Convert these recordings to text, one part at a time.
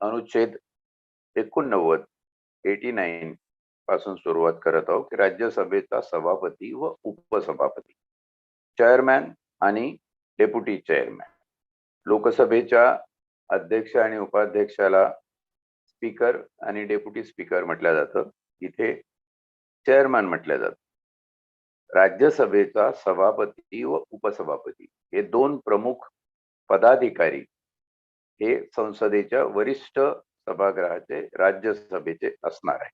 अनुच्छेद 89 89 पासून सुरुवात करत आहोत की राज्यसभेचा सभापती व उपसभापती, चेअरमॅन आणि डेप्युटी चेअरमॅन. लोकसभेच्या अध्यक्ष आणि उपाध्यक्षाला स्पीकर आणि डेप्युटी स्पीकर म्हटलं जातं. इथे चेअरमॅन म्हटलं जातं. राज्यसभेचा सभापती व उपसभापती हे दोन प्रमुख पदाधिकारी हे संसदेच्या वरिष्ठ सभागृहाचे राज्यसभेचे असणार आहे.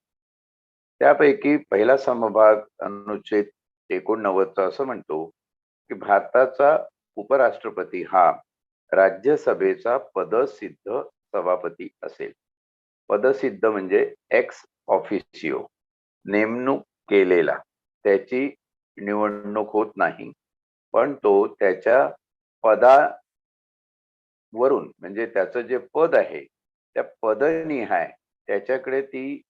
त्यापैकी पहिला समभाग अनुच्छेद 89 असं म्हणतो की भारताचा उपराष्ट्रपती हा राज्यसभेचा पदसिद्ध सभापती असेल. पदसिद्ध म्हणजे एक्स ऑफिशियो, नेमणूक केलेला. त्याची निवडणूक होत नाही, पण तो त्याच्या पदावरून म्हणजे त्याचं जे पद आहे त्या पदनिहाय त्याच्याकडे ती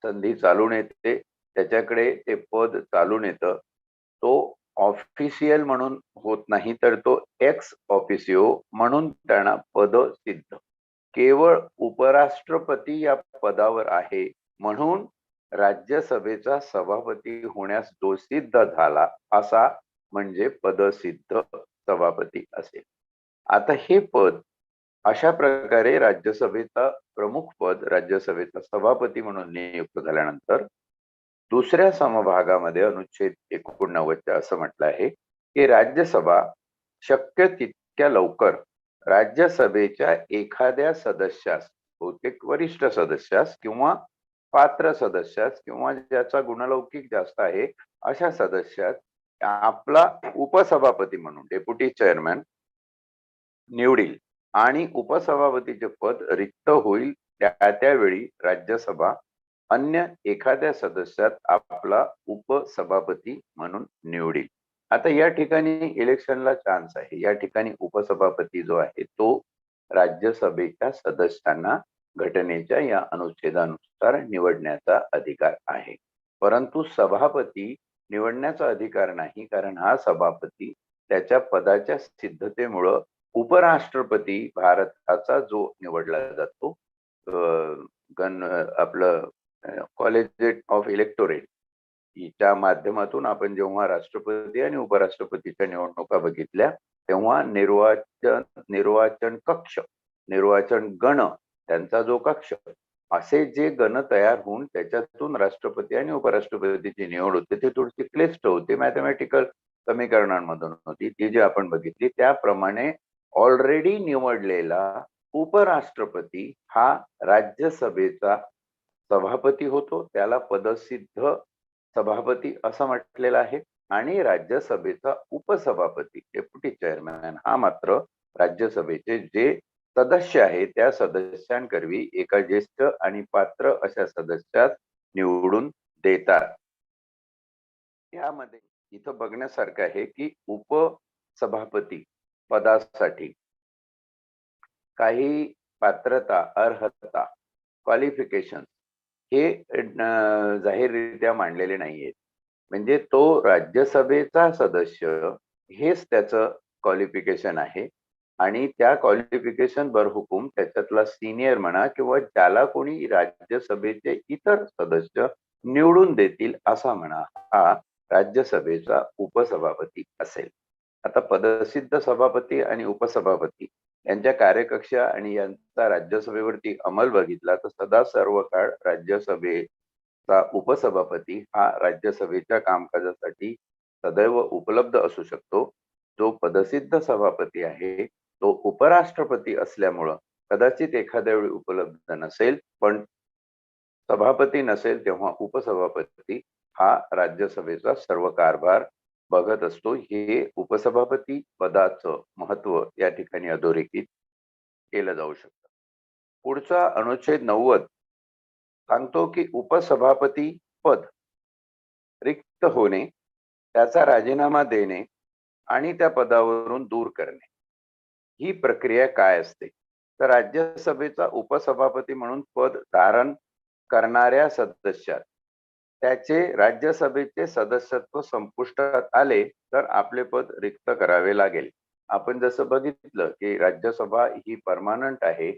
संधी चालून येते, त्याच्याकडे ते पद चालून येतं. तो ऑफिशियल म्हणून होत नाही, तर तो एक्स ऑफिसिओ म्हणून त्यांना पद सिद्ध. केवळ उपराष्ट्रपती या पदावर आहे म्हणून राज्यसभेचा सभापती होण्यास जो सिद्ध झाला असा म्हणजे पदसिद्ध सभापती असेल. आता हे पद अशा प्रकारे राज्यसभेचा प्रमुख पद राज्यसभेचा सभापती म्हणून नियुक्त झाल्यानंतर दुसऱ्या समभागामध्ये अनुच्छेद 89 असं म्हटलं आहे की राज्यसभा शक्य तितक्या लवकर राज्यसभेच्या एखाद्या सदस्यास, बहुतेक वरिष्ठ सदस्यास किंवा पात्र सदस्यास किंवा ज्याचा गुणलौकिक जास्त आहे अशा सदस्यास आपला उपसभापती म्हणून डेप्युटी चेअरमॅन निवडील आणि उपसभापतीचे पद रिक्त होईल. त्यावेळी राज्यसभा अन्य एखाद्या सदस्यात आपला उपसभापती म्हणून निवडील. आता या ठिकाणी इलेक्शनला चान्स आहे. या ठिकाणी उपसभापती जो आहे तो राज्यसभेच्या सदस्यांना घटनेच्या या अनुच्छेदानुसार निवडण्याचा अधिकार आहे, परंतु सभापती निवडण्याचा अधिकार नाही, कारण हा सभापती त्याच्या पदाच्या सिद्धतेमुळं उपराष्ट्रपती भारताचा जो निवडला जातो आपलं कॉलेज ऑफ इलेक्टोरेट च्या माध्यमातून आपण जेव्हा राष्ट्रपती आणि उपराष्ट्रपतीच्या निवडणुका बघितल्या तेव्हा निर्वाचन कक्ष, निर्वाचन गण, त्यांचा जो कक्ष, असे जे गण तयार होऊन त्याच्यातून राष्ट्रपती आणि उपराष्ट्रपतीची निवड होते ते थोडीशी क्लिष्ट होते, मॅथमॅटिकल समीकरणांमधून होती. ती जी आपण बघितली त्याप्रमाणे ऑलरेडी निवडलेला उपराष्ट्रपती हा राज्यसभेचा सभापती होतो, त्याला पदसिद्ध सभापती असं म्हटलेलं आहे. आणि राज्यसभेचा उपसभापती डेप्युटी चेअरमॅन हा मात्र राज्यसभेचे जे सदस्य आहे त्या सदस्यांकरवी एका ज्येष्ठ आणि पात्र अशा सदस्यात निवडून देतात. यामध्ये इथं बघण्यासारखं आहे की उपसभापती पदासाठी काही पात्रता, अर्हता, क्वालिफिकेशन हे जाहीररित्या मांडलेले नाहीयेत. म्हणजे तो राज्यसभेचा सदस्य हेच त्याचं क्वालिफिकेशन आहे आणि त्या क्वालिफिकेशन बरहुकूम त्याच्यातला सिनियर म्हणा किंवा ज्याला कोणी राज्यसभेचे इतर सदस्य निवडून देतील असा म्हणा हा राज्यसभेचा उपसभापती असेल. आता पदसिद्ध सभापती आणि उपसभापती यांच्या कार्यकक्षा आणि यांचा राज्यसभेवरती अंमल बघितला तर सदा सर्व काळ राज्यसभेचा उपसभापती हा राज्यसभेच्या कामकाजासाठी सदैव उपलब्ध असू शकतो. जो पदसिद्ध सभापती आहे तो उपराष्ट्रपती असल्यामुळं कदाचित एखाद्या वेळी उपलब्ध नसेल, पण सभापती नसेल तेव्हा उपसभापती हा राज्यसभेचा सर्व कारभार बघत असतो. हे उपसभापती पदाचं महत्व या ठिकाणी अधोरेखित केलं जाऊ शकतं. पुढचा अनुच्छेद 90 सांगतो की उपसभापती पद रिक्त होणे, त्याचा राजीनामा देणे आणि त्या पदावरून दूर करणे ही प्रक्रिया काय असते. तर राज्यसभेचा उपसभापती म्हणून पद धारण करणाऱ्या सदस्यात त्याचे राज्यसभेचे सदस्यत्व संपुष्टात आले तर आपले पद रिक्त करावे लागेल. आपण जसं बघितलं की राज्यसभा ही परमानंट आहे,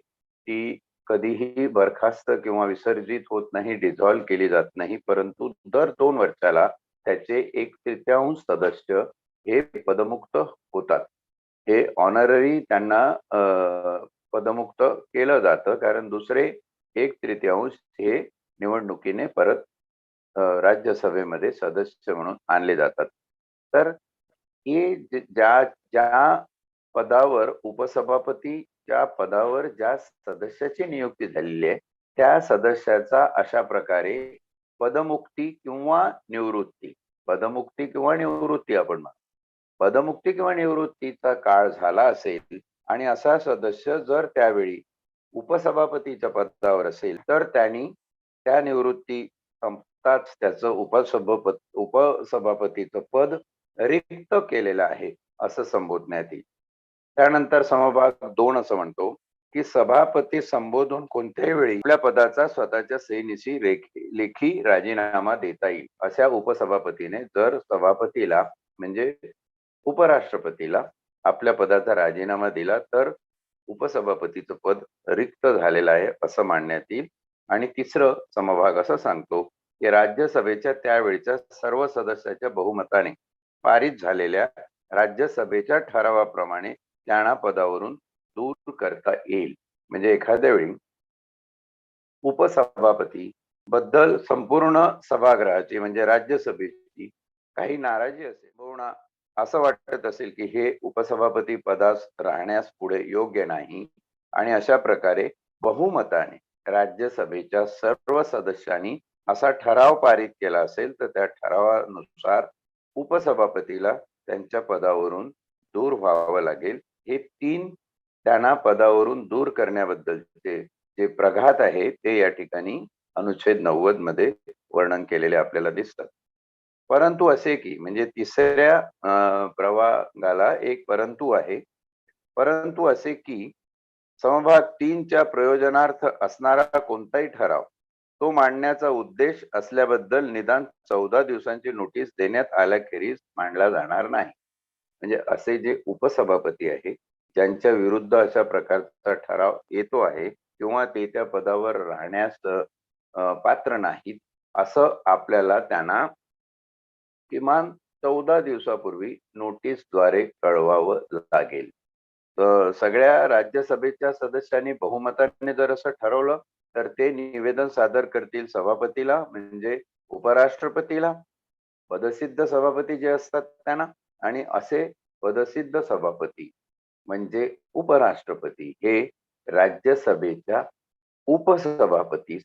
ती कधीही बरखास्त किंवा विसर्जित होत नाही, डिझॉल्व्ह केली जात नाही, परंतु दर 2 वर्षाला त्याचे 1/3 सदस्य हे पदमुक्त होतात. हे ऑनररी त्यांना पदमुक्त केलं जातं, कारण दुसरे 1/3 हे निवडणुकीने परत राज्यसभेमध्ये सदस्य म्हणून आणले जातात. तर हे ज्या ज्या पदावर उपसभापतीच्या पदावर ज्या सदस्याची नियुक्ती झालेली आहे, त्या सदस्याचा अशा प्रकारे पदमुक्ती किंवा निवृत्ती आपण म्हणू. पदमुक्ती किंवा निवृत्तीचा काळ झाला असेल आणि असा सदस्य जर त्यावेळी उपसभापतीच्या पदावर असेल, तर त्यांनी त्या निवृत्ती संपताच त्याचं उपसभापतीचं पद रिक्त केलेलं आहे असं संबोधण्यात येईल. त्यानंतर समभाग 2 असं म्हणतो की सभापती संबोधून कोणत्याही वेळी आपल्या पदाचा स्वतःच्या सहीनिशी लेखी राजीनामा देता येईल. अशा उपसभापतीने जर सभापतीला म्हणजे उपराष्ट्रपतीला आपल्या पदाचा राजीनामा दिला, तर उपसभापतीचं पद रिक्त झालेलं आहे असं मानण्यात येईल. आणि तिसरं समभाग असं सांगतो की राज्यसभेच्या त्यावेळच्या सर्व सदस्याच्या बहुमताने पारित झालेल्या राज्यसभेच्या ठरावाप्रमाणे त्यांना पदावरून दूर करता येईल. म्हणजे एखाद्या वेळी उपसभापती बद्दल संपूर्ण सभागृहाची म्हणजे राज्यसभेची काही नाराजी असेल, किंवा असं वाटत असेल की हे उपसभापती पदास राहण्यास पुढे योग्य नाही, आणि अशा प्रकारे बहुमताने राज्यसभेच्या सर्व सदस्यांनी असा ठराव पारित केला असेल, तर त्या ठरावानुसार उपसभापतीला त्यांच्या पदावरून दूर व्हावं लागेल. हे 3 त्यांना पदावरून दूर करण्याबद्दलचे जे प्रघात आहे ते या ठिकाणी अनुच्छेद 90 मध्ये वर्णन केलेले आपल्याला दिसतात. परंतु असे की म्हणजे तिसऱ्या प्रभागाला एक परंतु आहे. परंतु असे की समभाग 3च्या प्रयोजनार्थ असणारा कोणताही ठराव तो मांडण्याचा उद्देश असल्याबद्दल निदान 14 दिवसांची नोटीस देण्यात आल्याखेरीज मांडला जाणार नाही. म्हणजे असे जे उपसभापती आहे ज्यांच्या विरुद्ध अशा प्रकारचा ठराव येतो आहे किंवा ते त्या पदावर राहण्यास पात्र नाहीत, असं आपल्याला त्यांना किमान 14 दिवसापूर्वी नोटीसद्वारे कळवावं लागेल. तर सगळ्या राज्यसभेच्या सदस्यांनी बहुमताने जर असं ठरवलं, तर ते निवेदन सादर करतील सभापतीला म्हणजे उपराष्ट्रपतीला, पदसिद्ध सभापती जे असतात त्यांना, आणि असे पदसिद्ध सभापती म्हणजे उपराष्ट्रपती हे राज्यसभेच्या उपसभापती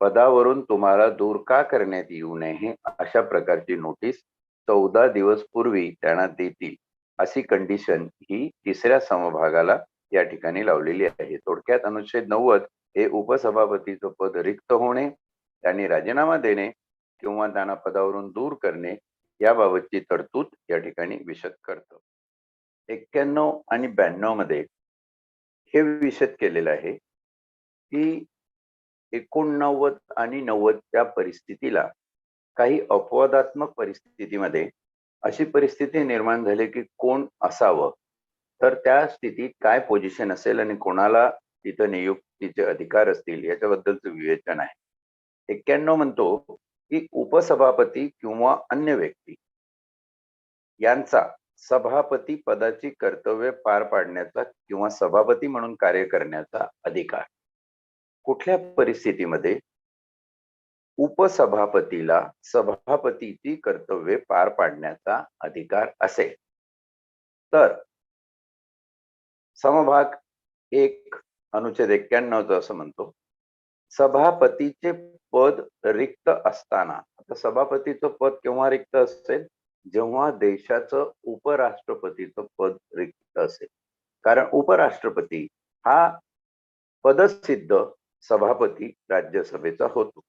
पदावरून तुम्हाला दूर का करण्यात येऊ नये अशा प्रकारची नोटीस 14 दिवस पूर्वी त्यांना देतील. अशी कंडिशन ही तिसऱ्या समभागाला या ठिकाणी लावलेली आहे. थोडक्यात अनुच्छेद 90 हे उपसभापतीचं पद रिक्त होणे, त्यांनी राजीनामा देणे किंवा त्यांना पदावरून दूर करणे याबाबतची तरतूद या ठिकाणी विशद करतं. 91 आणि 92 मध्ये हे विशद केलेलं आहे की 89 आणि 90च्या परिस्थितीला काही अपवादात्मक परिस्थितीमध्ये अशी परिस्थिती निर्माण झाली की कोण असावं, तर त्या स्थितीत काय पोझिशन असेल आणि कोणाला तिथं नियुक्तीचे अधिकार असतील याच्याबद्दलचं विवेचन आहे. 91 म्हणतो की उपसभापती किंवा अन्य व्यक्ती यांचा सभापती पदाची कर्तव्य पार पाडण्याचा किंवा सभापती म्हणून कार्य करण्याचा अधिकार कुठल्या परिस्थितीमध्ये उपसभापतीला सभापतीची कर्तव्ये पार पाडण्याचा अधिकार असेल, तर समभाग 1 अनुच्छेद 91 असं म्हणतो, सभापतीचे पद रिक्त असताना. आता सभापतीचं पद केव्हा रिक्त असेल, जेव्हा देशाचं उपराष्ट्रपतीचं पद रिक्त असेल, कारण उपराष्ट्रपती हा पदसिद्ध सभापती राज्यसभेचा होतो.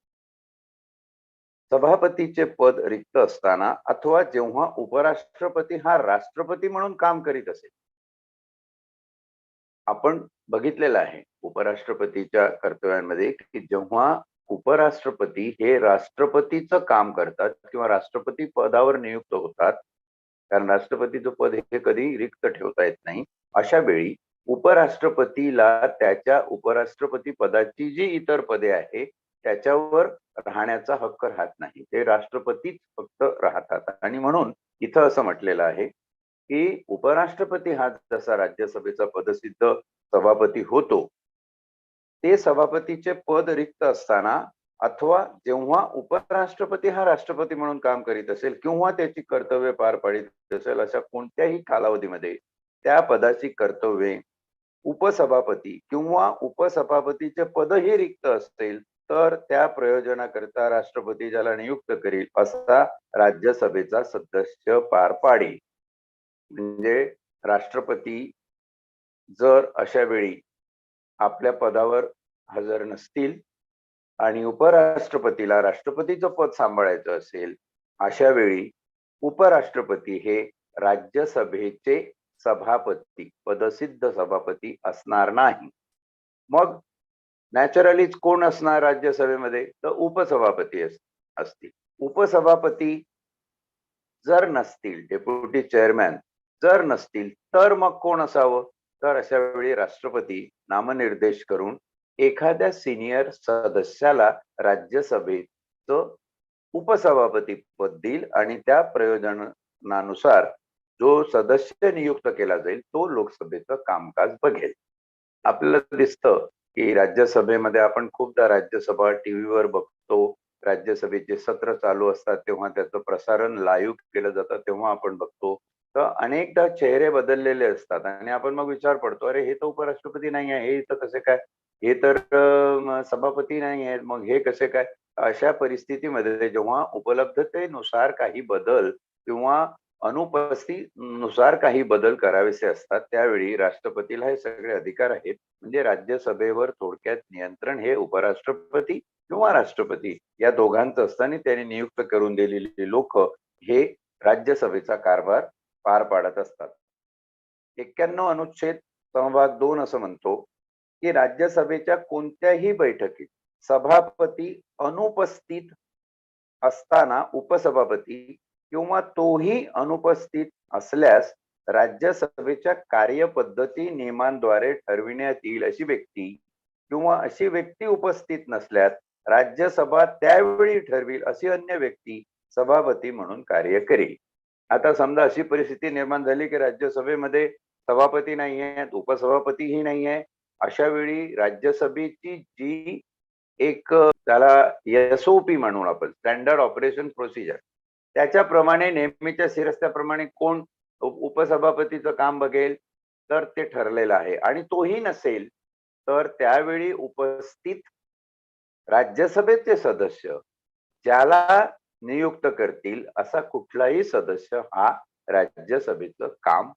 सभापतीचे पद रिक्त असताना अथवा जेव्हा उपराष्ट्रपती हा राष्ट्रपती म्हणून काम करीत असेल. आपण बघितलेलं आहे उपराष्ट्रपतीच्या कर्तव्यांमध्ये की जेव्हा उपराष्ट्रपती हे राष्ट्रपतीचं काम करतात किंवा राष्ट्रपती पदावर नियुक्त होतात, कारण राष्ट्रपतीचं पद हे कधी रिक्त ठेवता येत नाही, अशा वेळी उपराष्ट्रपतीला त्याच्या उपराष्ट्रपती पदाची जी इतर पदे आहे त्याच्यावर राहण्याचा हक्क राहत नाही. ते राष्ट्रपतीच फक्त राहतात. आणि म्हणून इथं असं म्हटलेलं आहे की उपराष्ट्रपती हा जसा राज्यसभेचा पदसिद्ध सभापती होतो, ते सभापतीचे पद रिक्त असताना अथवा जेव्हा उपराष्ट्रपती हा राष्ट्रपती म्हणून काम करीत असेल किंवा त्याची कर्तव्य पार पाडित असेल, अशा कोणत्याही कालावधीमध्ये त्या पदाची कर्तव्ये उपसभापती किंवा उपसभापतीचे पदही रिक्त असेल तर त्या प्रयोजनाकरिता राष्ट्रपती ज्याला नियुक्त करील असा राज्यसभेचा सदस्य पार पाडेल. म्हणजे राष्ट्रपती जर अशा वेळी आपल्या पदावर हजर नसतील आणि उपराष्ट्रपतीला राष्ट्रपतीचं पद सांभाळायचं असेल, अशा वेळी उपराष्ट्रपती हे राज्यसभेचे सभापती, पदसिद्ध सभापती असणार नाही. मग नॅचरलीच कोण असणार राज्यसभेमध्ये? तर उपसभापती असतील. उपसभापती जर नसतील, डेप्युटी चेअरमॅन जर नसतील, तर मग कोण असावं? तर अशा वेळी राष्ट्रपती नामनिर्देश करून एखाद्या सिनियर सदस्याला राज्यसभेचं उपसभापती पद देईल आणि त्या प्रयोजनानुसार जो सदस्य नियुक्त केला जाईल तो लोकसभेचं कामकाज बघेल. आपल्याला दिसतं की राज्यसभेमध्ये आपण खूपदा राज्यसभा टीव्हीवर बघतो. राज्यसभेचे सत्र चालू असतात तेव्हा त्याचं प्रसारण लाईव्ह केलं जातं तेव्हा आपण बघतो. तर अनेकदा चेहरे बदललेले असतात आणि आपण मग विचार पडतो, अरे हे तर उपराष्ट्रपती नाही आहे, हे इथं कसे काय? हे तर सभापती नाही आहेत, मग हे कसे काय? अशा परिस्थितीमध्ये जेव्हा उपलब्धतेनुसार काही बदल किंवा अनुपस्थितीनुसार काही बदल करावेसे असतात त्यावेळी राष्ट्रपतीला हे सगळे अधिकार आहेत. म्हणजे राज्यसभेवर थोडक्यात नियंत्रण हे उपराष्ट्रपती किंवा राष्ट्रपती या दोघांचं असतं आणि त्यांनी नियुक्त करून दिलेली लोक हे राज्यसभेचा कारभार पार पाडत असतात. 91 अनुच्छेद समभाग 2 असं म्हणतो की राज्यसभेच्या कोणत्याही बैठकीत सभापती अनुपस्थित असताना उपसभापती किंवा तोही अनुपस्थित असल्यास राज्यसभेच्या कार्यपद्धती नियमांद्वारे ठरविण्यात येईल अशी व्यक्ती किंवा अशी व्यक्ती उपस्थित नसल्यास राज्यसभा त्यावेळी ठरविल अशी अन्य व्यक्ती सभापती म्हणून कार्य करेल. आता समजा अशी परिस्थिती निर्माण झाली की राज्यसभेमध्ये सभापती नाही आहेत, उपसभापतीही नाही आहे. अशा वेळी राज्यसभेची जी एक त्याला एसओपी म्हणून आपण स्टँडर्ड ऑपरेशन प्रोसिजर त्याच्याप्रमाणे नेहमीच्या शिरस्त्याप्रमाणे कोण उपसभापतीचं काम बघेल तर ते ठरलेलं आहे. आणि तोही नसेल तर त्यावेळी उपस्थित राज्यसभेचे सदस्य ज्याला नियुक्त करतील असा कुठलाही सदस्य हा राज्यसभेचं काम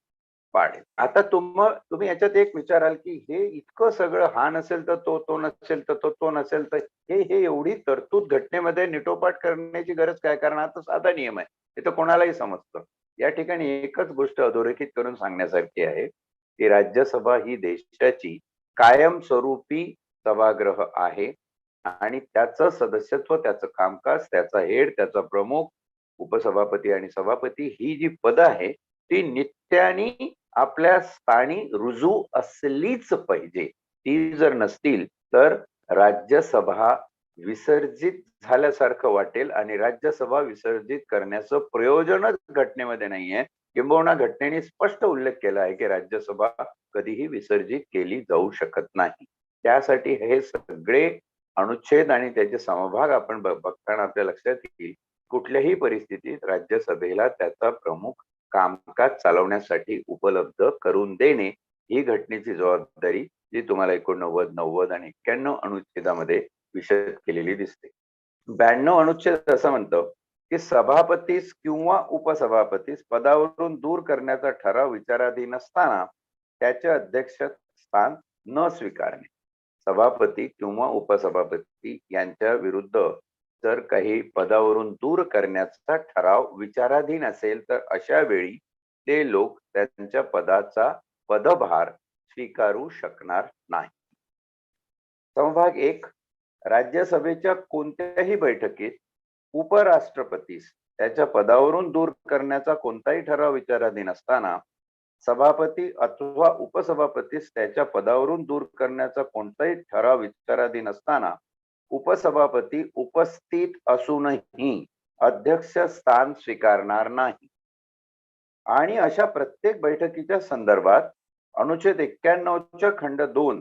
पाडेल. आता तुम्ही याच्यात एक विचाराल की हे इतकं सगळं हा नसेल तर तो नसेल तर तो नसेल तर हे एवढी तरतूद घटनेमध्ये निटोपाट करण्याची गरज काय? कारण आता साधा नियम आहे, हे तर कोणालाही समजतं. या ठिकाणी एकच गोष्ट अधोरेखित करून सांगण्यासारखी आहे की राज्यसभा ही देशाची कायमस्वरूपी सभागृह आहे आणि त्याचं सदस्यत्व, त्याचं कामकाज, त्याचा हेड, त्याचा प्रमुख, उपसभापती आणि सभापती ही जी पद आहे ती नित्याने आपल्या स्थानी रुजू असलीच पाहिजे. ती जर नसतील तर राज्यसभा विसर्जित झाल्यासारखं वाटेल आणि राज्यसभा विसर्जित करण्याचं प्रयोजनच घटनेमध्ये नाहीये. किंबहुना घटनेने स्पष्ट उल्लेख केला आहे की राज्यसभा कधीही विसर्जित केली जाऊ शकत नाही. त्यासाठी हे सगळे अनुच्छेद आणि त्याचे समभाग आपण बघताना आपल्या लक्षात येईल कुठल्याही परिस्थितीत राज्यसभेला त्याचा प्रमुख कामकाज चालवण्यासाठी उपलब्ध करून देणे ही घटनेची जबाबदारी जी तुम्हाला 89, 90 आणि 91 अनुच्छेदामध्ये विशद केलेली दिसते. 92 अनुच्छेद असं म्हणतं की सभापतीस किंवा उपसभापतीस पदावरून दूर करण्याचा ठराव विचाराधीन असताना त्याचे अध्यक्षस्थान न स्वीकारणे. सभापती किंवा उपसभापती यांच्या विरुद्ध जर काही पदावरून दूर करण्याचा ठराव विचाराधीन असेल तर अशा वेळी ते लोक त्यांच्या पदाचा पदभार स्वीकारू शकणार नाही. समभाग 1 राज्यसभेच्या कोणत्याही बैठकीत उपराष्ट्रपतीस त्याच्या पदावरून दूर करण्याचा कोणताही ठराव विचाराधीन असताना सभापती अथवा उपसभापतीस त्याच्या पदावरून दूर करण्याचा कोणताही ठराव विचाराधीन असताना उपसभापती उपस्थित असूनही अध्यक्ष स्थान स्वीकारणार नाही. आणि अशा प्रत्येक बैठकीच्या संदर्भात अनुच्छेद 91च्या खंड 2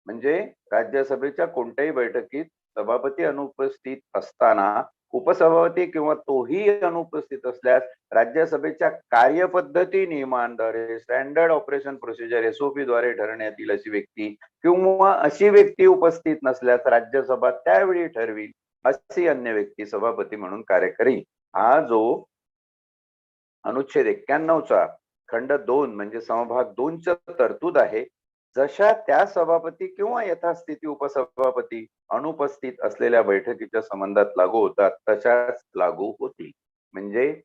म्हणजे राज्यसभेच्या कोणत्याही बैठकीत सभापती अनुपस्थित असताना उपसभापती किंवा तोही अनुपस्थित असल्यास राज्यसभेच्या कार्यपद्धती नियमांद्वारे स्टँडर्ड ऑपरेशन प्रोसिजर SOP द्वारे ठरवण्यात येईल अशी व्यक्ती किंवा अशी व्यक्ती उपस्थित नसल्यास राज्यसभा त्यावेळी ठरविल अशी अन्य व्यक्ती सभापती म्हणून कार्य करील. हा जो अनुच्छेद 91चा खंड 2 म्हणजे समभाग 2च्या तरतूद आहे, जशा त्या सभापती किंवा यथास्थिती उपसभापती अनुपस्थित असलेल्या बैठकीच्या संबंधात लागू होतात तशाच लागू होतील. म्हणजे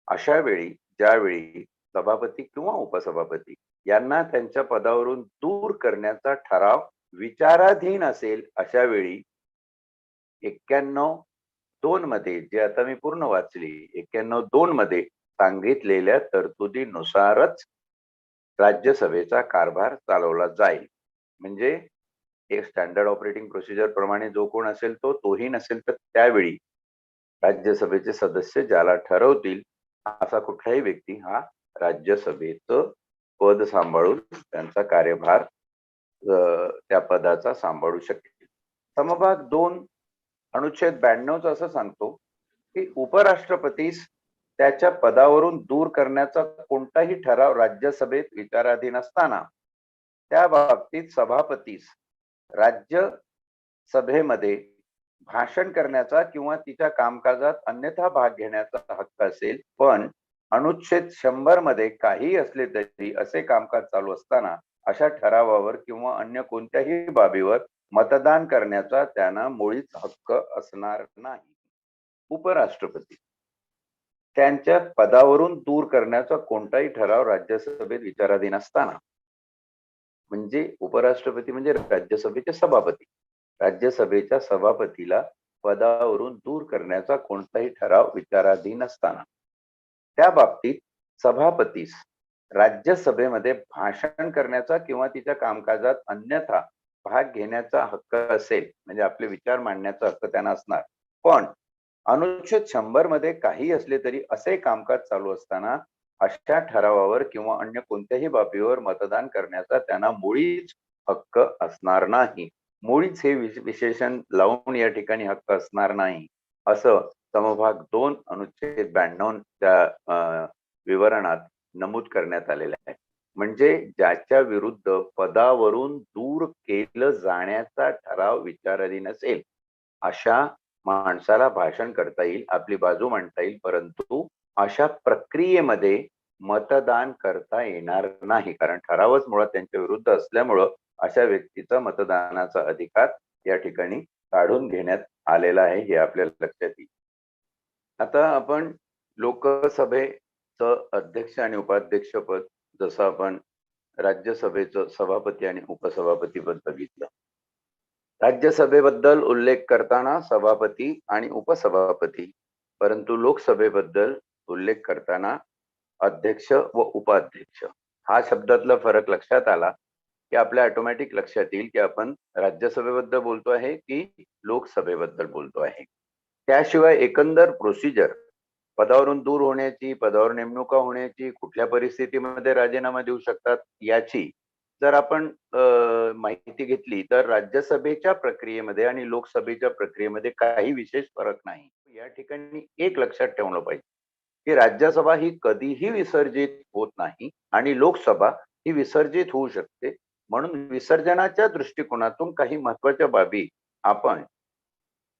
अशा वेळी ज्यावेळी सभापती किंवा उपसभापती यांना त्यांच्या पदावरून दूर करण्याचा ठराव विचाराधीन असेल अशा वेळी 91(2) मध्ये जे आता मी पूर्ण वाचली 91(2) मध्ये सांगितलेल्या तरतुदीनुसारच राज्यसभेचा कारभार चालवला जाईल. म्हणजे एक स्टँडर्ड ऑपरेटिंग प्रोसिजर प्रमाणे जो कोण असेल तोही नसेल तर त्यावेळी राज्यसभेचे सदस्य ज्याला ठरवतील असा कुठलाही व्यक्ती हा राज्यसभेचं पद सांभाळून त्यांचा कार्यभार त्या पदाचा सांभाळू शकेल. समभाग 2 अनुच्छेद 92 असं सांगतो की उपराष्ट्रपतीस त्याच्या पदावरून दूर करण्याचा कोणताही ठराव राज्यसभेत विचाराधीन असताना त्या बाबतीत सभापतीस राज्यसभेमध्ये भाषण करण्याचा किंवा तिच्या कामकाजात अन्यथा भाग घेण्याचा हक्क असेल. पण अनुच्छेद 100 मध्ये काही असले तरी असे कामकाज चालू असताना अशा ठरावावर किंवा अन्य कोणत्याही बाबीवर मतदान करण्याचा त्यांना मुळीच हक्क असणार नाही. उपराष्ट्रपती त्यांच्या पदावरून दूर करण्याचा कोणताही ठराव राज्यसभेत विचाराधीन असताना म्हणजे उपराष्ट्रपती म्हणजे राज्यसभेचे सभापती राज्यसभेच्या सभापतीला पदावरून दूर करण्याचा कोणताही ठराव विचाराधीन असताना त्या बाबतीत सभापतीस राज्यसभेमध्ये भाषण करण्याचा किंवा तिच्या कामकाजात अन्यथा भाग घेण्याचा हक्क असेल म्हणजे आपले विचार मांडण्याचा हक्क त्यांना असणार. पण अनुच्छेद 100 मध्ये काही असले तरी असे कामकाज चालू असताना अशा ठरावावर किंवा अन्य कोणत्याही बाबीवर मतदान करण्याचा त्यांना मुळीच हक्क असणार नाही. मुळीच हे विशेषण लावून या ठिकाणी हक्क असणार नाही असं समभाग 2 अनुच्छेद 92 त्या विवरणात नमूद करण्यात आलेलं आहे. म्हणजे ज्याच्या विरुद्ध पदावरून दूर केलं जाण्याचा ठराव विचाराधीन असेल अशा माणसाला भाषण करता येईल, आपली बाजू मांडता येईल, परंतु अशा प्रक्रियेमध्ये मतदान करता येणार नाही. कारण ठरावच मुळात त्यांच्या विरुद्ध असल्यामुळं अशा व्यक्तीचा मतदानाचा अधिकार या ठिकाणी काढून घेण्यात आलेला आहे हे आपल्याला लक्षात येईल. आता आपण लोकसभेचं अध्यक्ष आणि उपाध्यक्ष पद जसं आपण राज्यसभेचं सभापती आणि उपसभापती पद बघितलं. राज्यसभेबद्दल उल्लेख करताना सभापती आणि उपसभापती, परंतु लोकसभेबद्दल उल्लेख करताना अध्यक्ष व उपाध्यक्ष हा शब्दातला फरक लक्षात आला की आपल्या ऑटोमॅटिक लक्षात येईल की आपण राज्यसभेबद्दल बोलतो आहे की लोकसभेबद्दल बोलतो आहे. त्याशिवाय एकंदर प्रोसिजर पदावरून दूर होण्याची, पदावर नेमणुका होण्याची, कुठल्या परिस्थितीमध्ये राजीनामा देऊ शकतात याची जर आपण माहिती घेतली तर राज्यसभेच्या प्रक्रियेमध्ये आणि लोकसभेच्या प्रक्रियेमध्ये काही विशेष फरक नाही. या ठिकाणी एक लक्षात ठेवलं पाहिजे की राज्यसभा ही कधीही विसर्जित होत नाही आणि लोकसभा ही विसर्जित होऊ शकते. म्हणून विसर्जनाच्या दृष्टिकोनातून काही महत्वाच्या बाबी आपण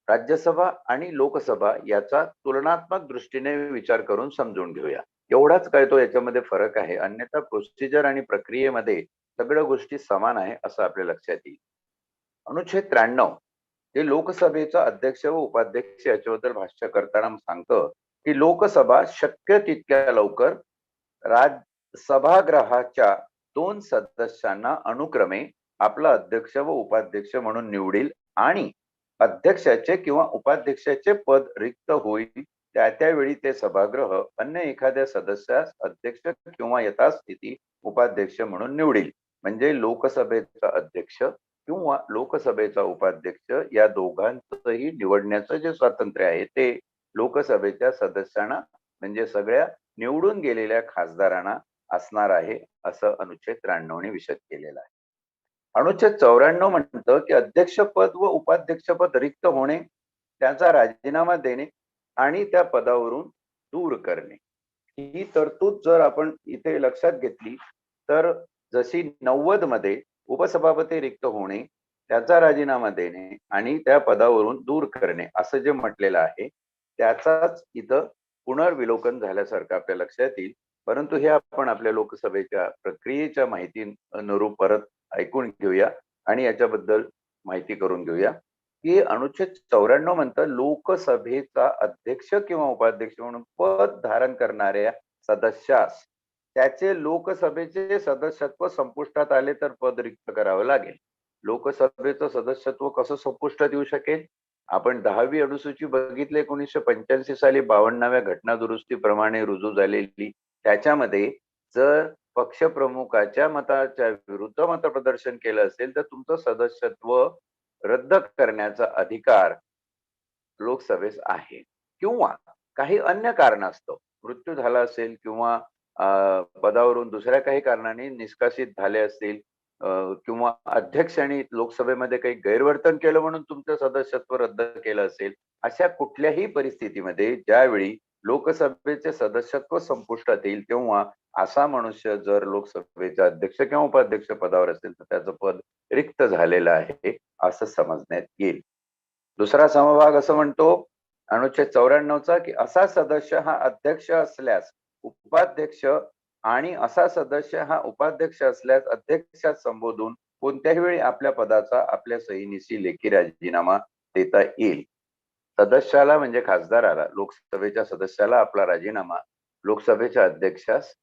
राज्यसभा आणि लोकसभा याचा तुलनात्मक दृष्टीने विचार करून समजून घेऊया. एवढाच काय तो याच्यामध्ये फरक आहे, अन्यथा प्रोसिजर आणि प्रक्रियेमध्ये सगळ्या गोष्टी समान आहे असं आपल्या लक्षात येईल. अनुच्छेद 93 हे लोकसभेचा अध्यक्ष व उपाध्यक्ष याच्याबद्दल भाष्य करताना सांगतं की लोकसभा शक्य तितक्या लवकर सभागृहाच्या 2 सदस्यांना अनुक्रमे आपला अध्यक्ष व उपाध्यक्ष म्हणून निवडील आणि अध्यक्षाचे किंवा उपाध्यक्षाचे पद रिक्त होईल त्यावेळी ते सभागृह अन्य एखाद्या सदस्यास अध्यक्ष किंवा यथास्थिती उपाध्यक्ष म्हणून निवडील. म्हणजे लोकसभेचा अध्यक्ष किंवा लोकसभेचा उपाध्यक्ष या दोघांचंही निवडण्याचं जे स्वातंत्र्य आहे ते लोकसभेच्या सदस्यांना म्हणजे सगळ्या निवडून गेलेल्या खासदारांना असणार आहे, असं अनुच्छेद 93 ने विशद केलेलं आहे. अनुच्छेद 94 म्हणतं की अध्यक्षपद व उपाध्यक्षपद रिक्त होणे, त्याचा राजीनामा देणे आणि त्या पदावरून दूर करणे. ही तरतूद जर आपण इथे लक्षात घेतली तर जशी 90 मध्ये उपसभापती रिक्त होणे, त्याचा राजीनामा देणे आणि त्या पदावरून दूर करणे असं जे म्हटलेलं आहे त्याचाच इथं पुनर्विलोकन झाल्यासारखं आपल्या लक्षात येईल. परंतु हे आपण आपल्या लोकसभेच्या प्रक्रियेच्या माहिती अनुरूप परत ऐकून घेऊया आणि याच्याबद्दल माहिती करून घेऊया की अनुच्छेद 94 म्हणतं लोकसभेचा अध्यक्ष किंवा उपाध्यक्ष म्हणून पद धारण करणाऱ्या सदस्यास त्याचे लोकसभेचे सदस्यत्व संपुष्टात आले तर पद रिक्त करावं लागेल. लोकसभेचं सदस्यत्व कसं संपुष्टात येऊ शकेल? आपण 10वी अनुसूची बघितली 1985 साली 52व्या घटना दुरुस्तीप्रमाणे रुजू झालेली. त्याच्यामध्ये जर पक्षप्रमुखाच्या मताच्या विरुद्ध मतप्रदर्शन केलं असेल तर तुमचं सदस्यत्व रद्द करण्याचा अधिकार लोकसभेस आहे. किंवा काही अन्य कारणास्तव मृत्यू झाला असेल किंवा पदावरून दुसऱ्या काही कारणाने निष्कासित झाले असतील किंवा अध्यक्षांनी लोकसभेमध्ये काही गैरवर्तन केलं म्हणून तुमचं सदस्यत्व रद्द केलं असेल, अशा कुठल्याही परिस्थितीमध्ये ज्यावेळी लोकसभेचे सदस्यत्व संपुष्टात येईल तेव्हा असा मनुष्य जर लोकसभेचा अध्यक्ष किंवा उपाध्यक्ष पदावर असेल तर त्याचं पद रिक्त झालेलं आहे असं समजण्यात येईल. दुसरा समभाग असं म्हणतो अनुच्छेद 94चा की असा सदस्य हा अध्यक्ष असल्यास उपाध्यक्ष आणि असा सदस्य हा उपाध्यक्ष असल्यास अध्यक्षात संबोधून कोणत्याही वेळी आपल्या पदाचा आपल्या सहीनिशी लेखी राजीनामा देता येईल. सदस्याला म्हणजे खासदाराला, लोकसभेच्या सदस्याला आपला राजीनामा लोकसभेच्या अध्यक्षास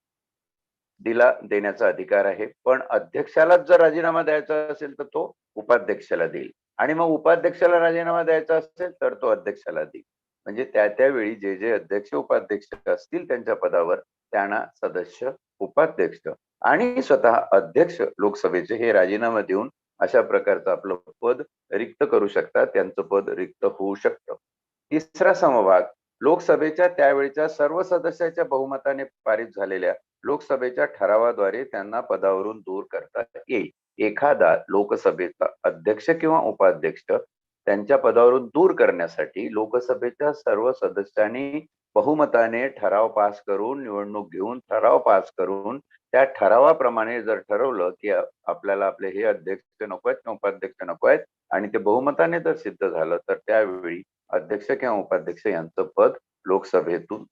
देण्याचा अधिकार आहे. पण अध्यक्षालाच जर राजीनामा द्यायचा असेल तर तो उपाध्यक्षाला देईल आणि मग उपाध्यक्षाला राजीनामा द्यायचा असेल तर तो अध्यक्षाला देईल. म्हणजे त्यावेळी जे अध्यक्ष उपाध्यक्ष असतील त्यांच्या पदावर त्यांना सदस्य, उपाध्यक्ष आणि स्वतः अध्यक्ष लोकसभेचे हे राजीनामा देऊन अशा प्रकारचं आपलं पद रिक्त करू शकतात, त्यांचं पद रिक्त होऊ शकतं. तिसरा समभाग लोकसभेच्या त्यावेळच्या सर्व सदस्याच्या बहुमताने पारित झालेल्या लोकसभेच्या ठरावाद्वारे त्यांना पदावरून दूर करता येईल. एखादा लोकसभेचा अध्यक्ष किंवा उपाध्यक्ष त्यांच्या पदावरून दूर करण्यासाठी लोकसभेच्या सर्व सदस्यांनी बहुमताने ठराव पास करून, निवडणूक घेऊन ठराव पास करून त्या ठरावाप्रमाणे जर ठरवलं की आपल्याला आपले हे अध्यक्ष नको आहेत किंवा उपाध्यक्ष नको आहेत आणि ते बहुमताने जर सिद्ध झालं तर त्यावेळी अध्यक्ष किंवा उपाध्यक्ष यांचं पद लोकसभेतून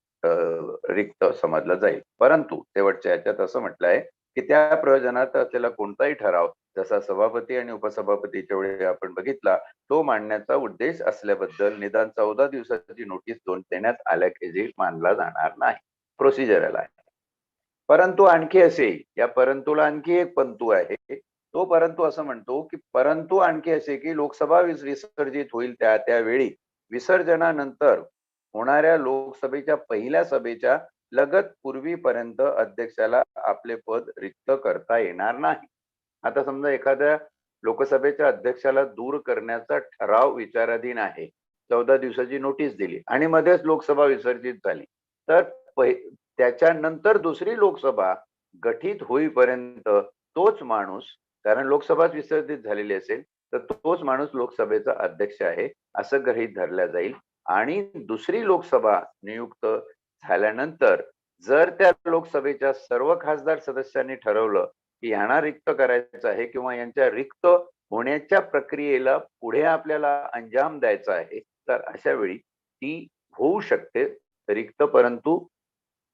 रिक्त समजलं जाईल. परंतु शेवटच्या याच्यात असं म्हटलं आहे की त्या प्रयोजनात असलेला कोणताही ठराव जसा सभापती आणि उपसभापतीच्या वेळी आपण बघितला तो मांडण्याचा उद्देश असल्याबद्दल निदान 14 दिवसाची नोटीस देण्यात आल्याचे मानला जाणार नाही. प्रोसिजरल आहे. परंतु आणखी असे, या परंतुला आणखी एक पंतू आहे. तो परंतु असं म्हणतो की परंतु आणखी असे की लोकसभा विसर्जित होईल त्यावेळी विसर्जनानंतर होणाऱ्या लोकसभेच्या पहिल्या सभेच्या लगत पूर्वीपर्यंत अध्यक्षाला आपले पद रिक्त करता येणार नाही. आता समजा एखाद्या लोकसभेच्या अध्यक्षाला दूर करण्याचा ठराव विचाराधीन आहे, 14 दिवसाची नोटीस दिली आणि मध्येच लोकसभा विसर्जित झाली तर त्याच्यानंतर दुसरी लोकसभा गठीत होईपर्यंत तोच माणूस, कारण लोकसभाच विसर्जित झालेली असेल तर तोच माणूस लोकसभेचा अध्यक्ष आहे असं गृहीत धरल्या जाईल आणि दुसरी लोकसभा नियुक्त झाल्यानंतर जर त्या लोकसभेच्या सर्व खासदार सदस्यांनी ठरवलं की यांना रिक्त करायचं आहे किंवा यांच्या रिक्त होण्याच्या प्रक्रियेला पुढे आपल्याला अंजाम द्यायचा आहे तर अशा वेळी ती होऊ शकते रिक्त, परंतु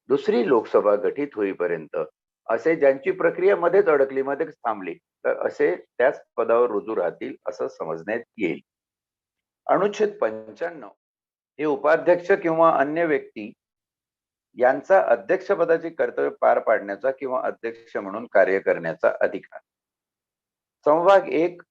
दुसरी लोकसभा गठीत होईपर्यंत असे ज्यांची प्रक्रिया मध्येच अडकली, मध्येच थांबली तर असे त्याच पदावर रुजू राहतील असं समजण्यात येईल. अनुच्छेद 95 हे उपाध्यक्ष किंवा अन्य व्यक्ती यांचा अध्यक्षपदाची कर्तव्य पार पाडण्याचा किंवा अध्यक्ष म्हणून कार्य करण्याचा अधिकार. समभाग 1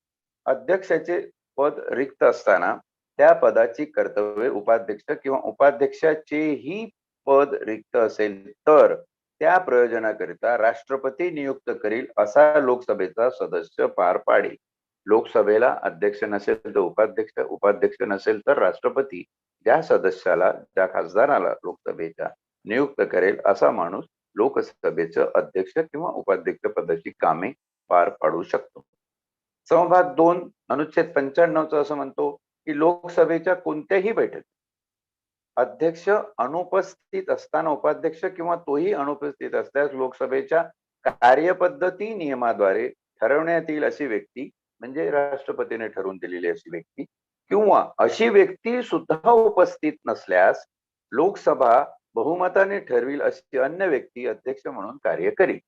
अध्यक्षाचे पद रिक्त असताना त्या पदाची कर्तव्ये उपाध्यक्ष किंवा उपाध्यक्षाचेही पद रिक्त असेल तर त्या प्रयोजनाकरिता राष्ट्रपती नियुक्त करील असा लोकसभेचा सदस्य पार पाडेल. लोकसभेला अध्यक्ष नसेल तर उपाध्यक्ष, उपाध्यक्ष नसेल तर राष्ट्रपती ज्या सदस्याला, ज्या खासदाराला लोकसभेच्या नियुक्त करेल असा माणूस लोकसभेचं अध्यक्ष किंवा उपाध्यक्ष पदाची कामे पार पाडू शकतो. समभाग 2 अनुच्छेद 95 असं म्हणतो की लोकसभेच्या कोणत्याही बैठकीत अध्यक्ष अनुपस्थित असताना उपाध्यक्ष किंवा तोही अनुपस्थित असल्यास लोकसभेच्या कार्यपद्धती नियमाद्वारे ठरवण्यात येईल अशी व्यक्ती म्हणजे राष्ट्रपतीने ठरवून दिलेली अशी व्यक्ती किंवा अशी व्यक्ती सुद्धा उपस्थित नसल्यास लोकसभा बहुमताने ठरविल अशी अन्य व्यक्ती अध्यक्ष म्हणून कार्य करील.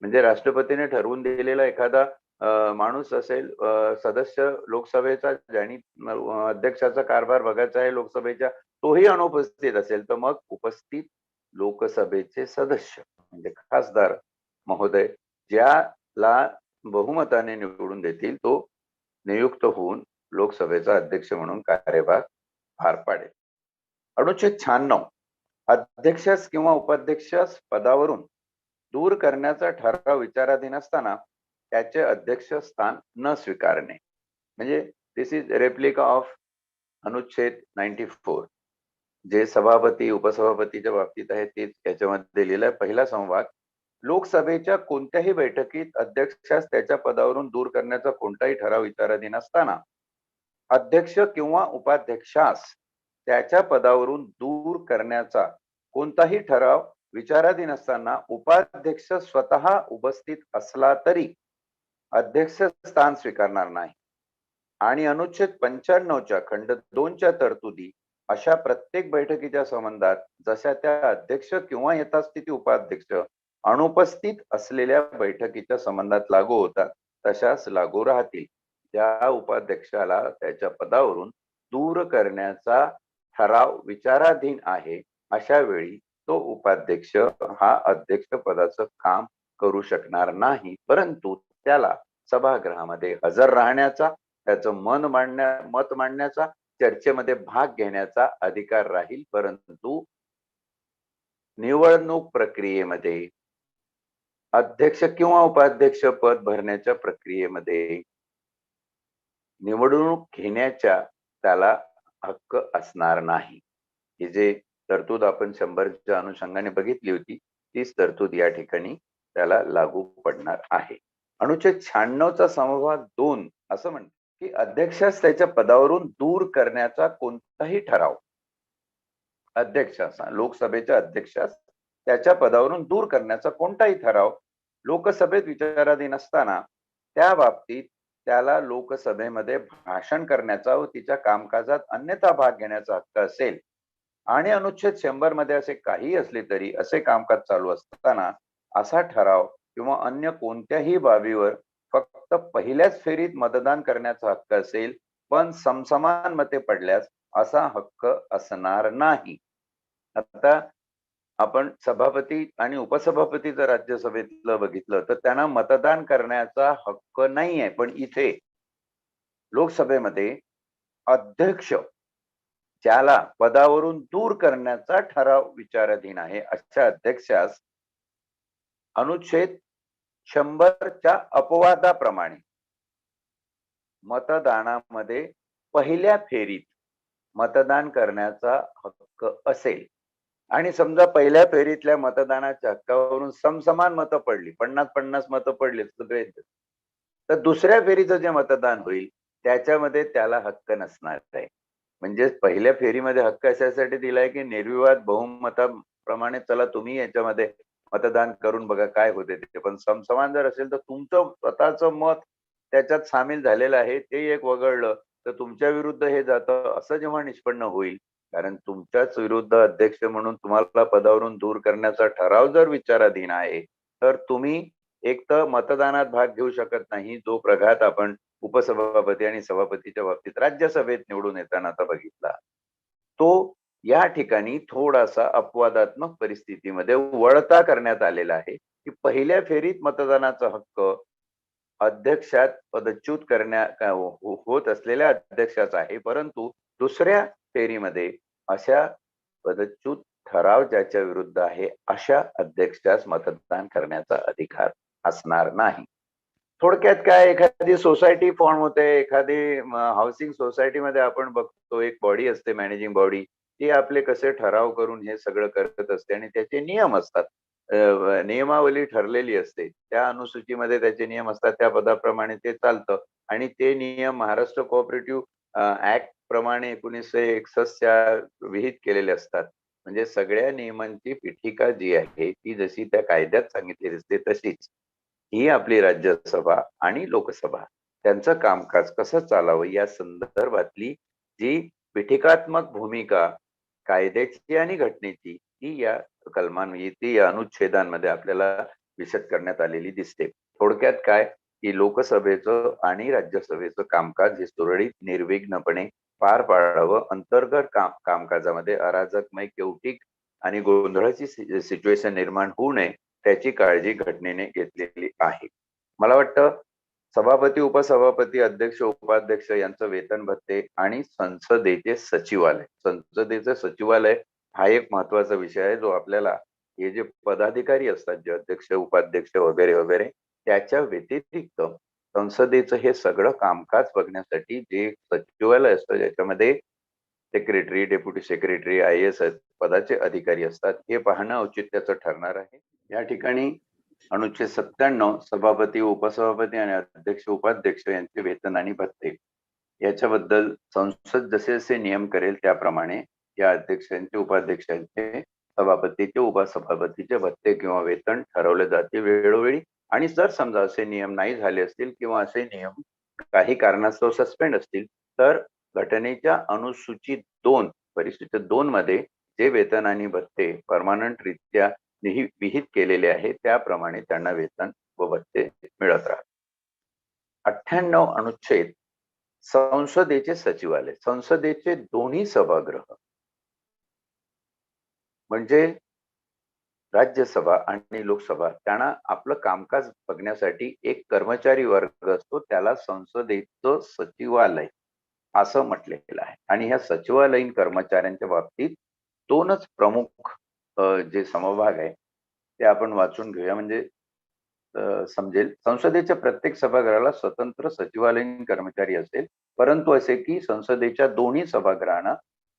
म्हणजे राष्ट्रपतीने ठरवून दिलेला एखादा माणूस असेल, सदस्य लोकसभेचा, ज्यांनी अध्यक्षाचा कारभार बघायचा आहे लोकसभेच्या, तोही अनुपस्थित असेल तर मग उपस्थित लोकसभेचे सदस्य म्हणजे खासदार महोदय ज्याला बहुमताने निवडून देतील तो नियुक्त होऊन लोकसभेचा अध्यक्ष म्हणून कार्यभार पार पाडेल. अनुच्छेद 96 अध्यक्षास किंवा उपाध्यक्षास पदावरून दूर करण्याचा ठराव विचाराधीन असताना त्याचे अध्यक्ष स्थान न स्वीकारणे. म्हणजे दिस इज रेप्लिका ऑफ अनुच्छेद 94 जे सभापती उपसभापतीच्या बाबतीत आहे तेच याच्यामध्ये लिहिलंय. पहिला संवाद लोकसभेच्या कोणत्याही बैठकीत अध्यक्षास त्याच्या पदावरून दूर करण्याचा कोणताही ठराव विचाराधीन असताना अध्यक्ष किंवा उपाध्यक्षास त्याच्या पदावरून दूर करण्याचा कोणताही ठराव विचाराधीन असताना उपाध्यक्ष स्वतः उपस्थित असला तरी अध्यक्ष स्थान स्वीकारणार नाही. आणि अनुच्छेद 95च्या खंड 2च्या तरतुदी अशा प्रत्येक बैठकीच्या संबंधात जशा त्या अध्यक्ष किंवा यथास्थिती उपाध्यक्ष अनुपस्थित असलेल्या बैठकीच्या संबंधात लागू होतात तशाच लागू राहतील. त्या उपाध्यक्षाला त्याच्या पदावरून दूर करण्याचा ठराव विचाराधीन आहे अशा वेळी तो उपाध्यक्ष हा अध्यक्ष पदाचं काम करू शकणार नाही, परंतु त्याला सभागृहामध्ये हजर राहण्याचा, त्याचं मत मांडण्याचा, चर्चेमध्ये भाग घेण्याचा अधिकार राहील. परंतु निवडणूक प्रक्रियेमध्ये अध्यक्ष किंवा उपाध्यक्ष पद भरण्याच्या प्रक्रियेमध्ये निवडणूक घेण्याच्या त्याला हक्क असणार नाही. ही जे तरतूद आपण 100च्या अनुषंगाने बघितली होती तीच तरतूद या ठिकाणी त्याला लागू पडणार आहे. अनुच्छेद 96चा समभाग 2 असं म्हणतो की अध्यक्षास त्याच्या पदावरून दूर करण्याचा कोणताही ठराव अध्यक्षास, लोकसभेच्या अध्यक्षास त्याच्या पदावरून दूर करण्याचा कोणताही ठराव लोकसभेत विचाराधीन असताना त्या बाबतीत त्याला लोकसभेमध्ये भाषण करण्याचा व तिच्या कामकाजात अन्यथा भाग घेण्याचा हक्क असेल. आणि अनुच्छेद 100 मध्ये असे काही असले तरी असे कामकाज चालू असताना असा ठराव किंवा अन्य कोणत्याही बाबीवर फक्त पहिल्याच फेरीत मतदान करण्याचा हक्क असेल, पण समसमान मते पडल्यास असा हक्क असणार नाही. आता आपण सभापती आणि उपसभापती जर राज्यसभेतलं बघितलं तर त्यांना मतदान करण्याचा हक्क नाहीये, पण इथे लोकसभेमध्ये अध्यक्ष ज्याला पदावरून दूर करण्याचा ठराव विचाराधीन आहे अशा अध्यक्षास अनुच्छेद 100च्या अपवादाप्रमाणे मतदानामध्ये पहिल्या फेरीत मतदान करण्याचा हक्क असेल. आणि समजा पहिल्या फेरीतल्या मतदानाच्या हक्कावरून समसमान मतं पडली, 50-50 मतं पडली सगळे, तर दुसऱ्या फेरीचं जे मतदान होईल त्याच्यामध्ये त्याला हक्क नसणार आहे. म्हणजे पहिल्या फेरीमध्ये हक्क अशासाठी दिलाय की निर्विवाद बहुमताप्रमाणे चला तुम्ही याच्यामध्ये मतदान करून बघा काय होते ते, पण समसमान जर असेल तर तुमचं स्वतःचं मत त्याच्यात सामील झालेलं आहे ते एक वगळलं तर तुमच्या विरुद्ध हे जातं असं जेव्हा निष्पन्न होईल, कारण तुमच्याच विरुद्ध अध्यक्ष म्हणून तुम्हाला पदावरून दूर करण्याचा ठराव जर विचाराधीन आहे तर तुम्ही एक तर मतदानात भाग घेऊ शकत नाही, जो प्रघात आपण उपसभापती आणि सभापतीच्या बाबतीत राज्यसभेत निवडून येताना आता बघितला, तो या ठिकाणी थोडासा अपवादात्मक परिस्थितीमध्ये वळता करण्यात आलेला आहे की पहिल्या फेरीत मतदानाचा हक्क अध्यक्षात पदच्युत होत असलेल्या अध्यक्षाचा आहे, परंतु दुसऱ्या फेरीमध्ये अशा पदच्युत ठराव ज्याच्या विरुद्ध आहे अशा अध्यक्षास मतदान करण्याचा अधिकार असणार नाही. थोडक्यात काय, एखादी सोसायटी फॉर्म होते, एखादी हाऊसिंग सोसायटीमध्ये आपण बघतो एक बॉडी असते, मॅनेजिंग बॉडी, ती आपले कसे ठराव करून हे सगळं करत असते आणि त्याचे नियम असतात. नियमावली ठरलेली असते, त्या अनुसूचीमध्ये त्याचे नियम असतात, त्या पदाप्रमाणे ते चालतं आणि ते नियम महाराष्ट्र कोऑपरेटिव्ह ऍक्ट प्रमाणे 1961च्या विहित केलेले असतात. म्हणजे सगळ्या नियमांची पीठिका जी आहे ती जशी त्या कायद्यात सांगितलेली असते तशीच ही आपली राज्यसभा आणि लोकसभा त्यांचं कामकाज कसं चालावं या संदर्भातली जी पीठिकात्मक भूमिका कायद्याची आणि घटनेची ती या ती या अनुच्छेदांमध्ये आपल्याला विशद करण्यात आलेली दिसते. थोडक्यात काय, की लोकसभेचं आणि राज्यसभेचं कामकाज हे सुरळीत निर्विघ्नपणे पार पाडावं, अंतर्गत कामकाजामध्ये अराजकमय, केवटिक आणि गोंधळाची सिच्युएशन निर्माण होऊ नये त्याची काळजी घटनेने घेतलेली आहे. मला वाटतं सभापती, उपसभापती, अध्यक्ष, उपाध्यक्ष यांचं वेतन भत्ते आणि संसदेचे सचिवालय हा एक महत्वाचा विषय आहे, जो आपल्याला हे जे पदाधिकारी असतात, जे अध्यक्ष, उपाध्यक्ष वगैरे वगैरे, त्याच्या व्यतिरिक्त संसदेचं हे सगळं कामकाज बघण्यासाठी जे सचिवालय असतं, ज्याच्यामध्ये सेक्रेटरी, डेप्युटी सेक्रेटरी, IAS पदाचे अधिकारी असतात, हे पाहणं औचित्याचं ठरणार आहे. या ठिकाणी अनुच्छेद 97 सभापती, उपसभापती आणि अध्यक्ष, उपाध्यक्ष यांचे वेतन आणि भत्ते याच्याबद्दल संसद जसे जसे नियम करेल त्याप्रमाणे या अध्यक्षांचे, उपाध्यक्षांचे, सभापतीचे, उपसभापतीचे भत्ते किंवा वेतन ठरवले जाते वेळोवेळी. आणि जर समजा असे नियम नाही झाले असतील किंवा असे नियम काही कारणास्तव सस्पेंड असतील तर घटनेच्या अनुसूची 2 परिशिष्ट 2 मध्ये जे वेतन आणि भत्ते परमानंट रित्या विहित केलेले आहे त्याप्रमाणे त्यांना वेतन व भत्ते मिळत राहतात. 98 अनुच्छेद संसदेचे सचिवालय. संसदेचे दोन्ही सभागृह म्हणजे राज्यसभा आणि लोकसभा त्यांना आपलं कामकाज बघण्यासाठी एक कर्मचारी वर्ग असतो, त्याला संसदेचं सचिवालय असं म्हटलेलं आहे. आणि ह्या सचिवालयीन कर्मचाऱ्यांच्या बाबतीत 2च प्रमुख जे समभाग आहे ते आपण वाचून घेऊया, म्हणजे समजेल. संसदेच्या प्रत्येक सभागृहाला स्वतंत्र सचिवालयीन कर्मचारी असेल, परंतु असे की संसदेच्या दोन्ही सभागृहांना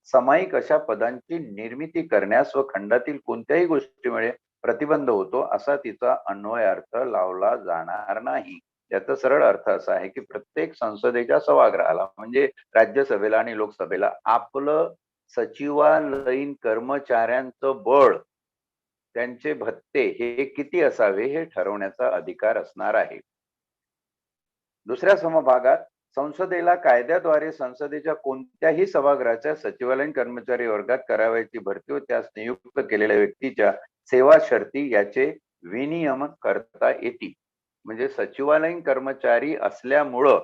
सामायिक अशा पदांची निर्मिती करण्यास व खंडातील कोणत्याही गोष्टीमुळे प्रतिबंध होतो असा तिचा अन्वयार्थ लावला जाणार नाही. याचा सरळ अर्थ असा आहे की प्रत्येक संसदेच्या सभागृहाला म्हणजे राज्यसभेला आणि लोकसभेला आपलं सचिवालयीन कर्मचाऱ्यांचं बळ, त्यांचे भत्ते हे किती असावे हे ठरवण्याचा अधिकार असणार आहे. दुसऱ्या समभागात संसदेला कायद्याद्वारे संसदेच्या कोणत्याही सभागृहाच्या सचिवालयीन कर्मचारी वर्गात करावयाची भरती व त्यास नियुक्त केलेल्या व्यक्तीच्या सेवा शर्ती याचे विनियमन करता येतील. म्हणजे सचिवालयीन कर्मचारी असल्यामुळं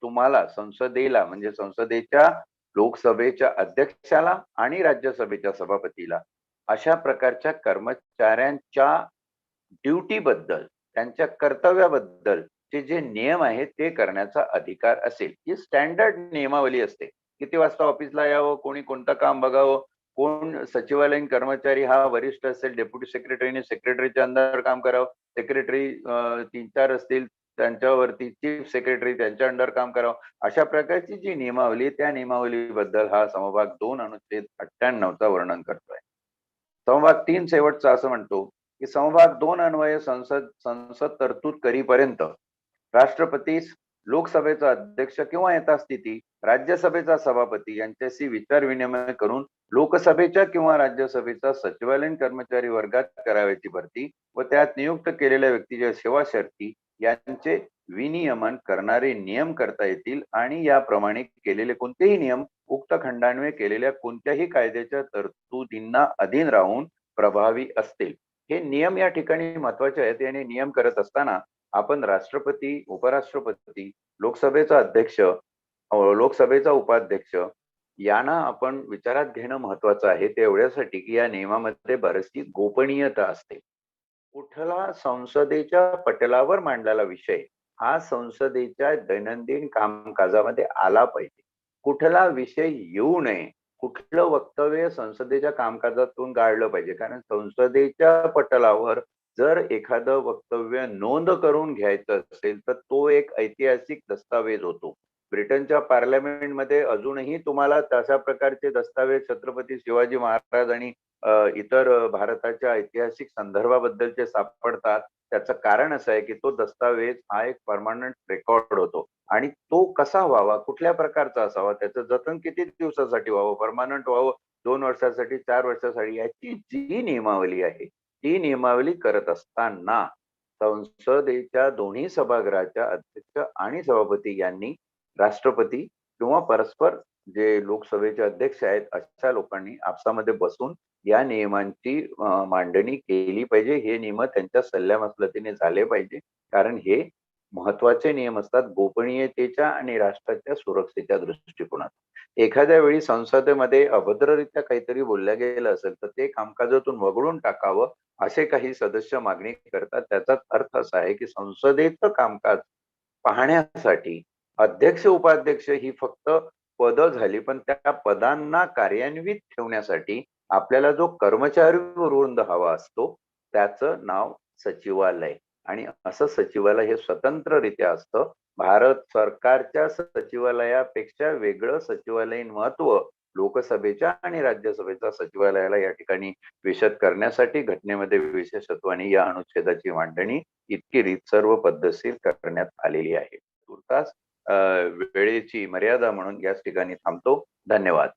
तुम्हाला संसदेला म्हणजे संसदेच्या लोकसभेच्या अध्यक्षाला आणि राज्यसभेच्या सभापतीला अशा प्रकारच्या कर्मचाऱ्यांच्या ड्युटी बद्दल, त्यांच्या कर्तव्याबद्दल जे नियम आहेत ते करण्याचा अधिकार असेल. ही स्टँडर्ड नियमावली असते. किती वाजता ऑफिसला यावं, कोणी कोणतं काम बघावं, कोण सचिवालयीन कर्मचारी हा वरिष्ठ असेल, डेप्युटी सेक्रेटरीने सेक्रेटरीच्या अंडर काम करावं, सेक्रेटरी 3-4 असतील त्यांच्यावरती चीफ सेक्रेटरी त्यांच्या अंडर काम करावं. अशा प्रकारची जी नियमावली त्या नियमावलीबद्दल हा समभाग 2 अनुच्छेद 98चा वर्णन करतोय. समभाग 3 शेवटचा असं म्हणतो की समभाग 2 अन्वये संसद तरतूद करीपर्यंत राष्ट्रपतीस, लोकसभेचा अध्यक्ष किंवा यथास्थिती राज्यसभेचा सभापती यांच्याशी विचार विनिमय करून लोकसभेच्या किंवा राज्यसभेचा सचिवालयीन कर्मचारी वर्गात करावयाची भरती व त्यात नियुक्त केलेल्या व्यक्तीच्या सेवा शर्ती यांचे विनियमन करणारे नियम करता येतील आणि याप्रमाणे केलेले कोणतेही नियम उक्त खंडान्वये केलेल्या कोणत्याही कायद्याच्या तरतुदींना अधीन राहून प्रभावी असतील. हे नियम या ठिकाणी महत्वाचे आहेत आणि नियम करत असताना आपण राष्ट्रपती, उपराष्ट्रपती, लोकसभेचा अध्यक्ष, लोकसभेचा उपाध्यक्ष यांना आपण विचारात घेणं महत्वाचं आहे. ते एवढ्यासाठी की या नियमामध्ये बरीचशी गोपनीयता असते. कुठला संसदेच्या पटलावर मांडलेला विषय हा संसदेच्या दैनंदिन कामकाजामध्ये आला पाहिजे. कुठला विषय येऊ नये कुठलं वक्तव्य संसदेच्या कामकाजातून गाळलं पाहिजे. कारण संसदेच्या पटलावर जर एखादं वक्तव्य नोंद करून घ्यायचं असेल, तर तो एक ऐतिहासिक दस्तावेज होतो. ब्रिटनच्या पार्लमेंटमध्ये अजूनही तुम्हाला तशा प्रकारचे दस्तावेज छत्रपती शिवाजी महाराज आणि इतर भारताच्या ऐतिहासिक संदर्भाबद्दलचे सापडतात. त्याचं कारण असं आहे की तो दस्तावेज हा एक परमनंट रेकॉर्ड होतो आणि तो कसा व्हावा, कुठल्या प्रकारचा असावा, त्याचं जतन किती दिवसासाठी व्हावं, परमनंट व्हावं, 2 वर्षासाठी, 4 वर्षासाठी, याची जी नियमावली आहे, ती नियमावली करत असताना संसदेच्या दोन्ही सभागृहाच्या अध्यक्ष आणि सभापती यांनी राष्ट्रपती किंवा परस्पर जे लोकसभेचे अध्यक्ष आहेत अशा लोकांनी आपसामध्ये बसून या नियमांची मांडणी केली पाहिजे. हे नियम त्यांच्या सल्ल्यामसलतीने झाले पाहिजे, कारण हे महत्वाचे नियम असतात गोपनीयतेच्या आणि राष्ट्राच्या सुरक्षेच्या दृष्टिकोनात. एखाद्या वेळी संसदेमध्ये अभद्ररित्या काहीतरी बोलल्या गेलं असेल तर ते कामकाजातून वगळून टाकावं असे काही सदस्य मागणी करतात. त्याचाच अर्थ असा आहे की संसदेचं कामकाज पाहण्यासाठी अध्यक्ष उपाध्यक्ष ही फक्त पद झाली, पण त्या पदांना कार्यान्वित ठेवण्यासाठी आपल्याला जो कर्मचारी वृंद हवा असतो त्याचं नाव सचिवालय. आणि असं सचिवालय हे स्वतंत्ररित्या असतं. भारत सरकारच्या सचिवालयापेक्षा वेगळं सचिवालयीन महत्व लोकसभेच्या आणि राज्यसभेच्या सचिवालयाला या ठिकाणी विशद करण्यासाठी घटनेमध्ये विशेषत्वाने या अनुच्छेदाची मांडणी इतकी रीतसर्व पद्धतशीर करण्यात आलेली आहे. तुर्तास वेळेची मर्यादा म्हणून याच ठिकाणी थांबतो. धन्यवाद.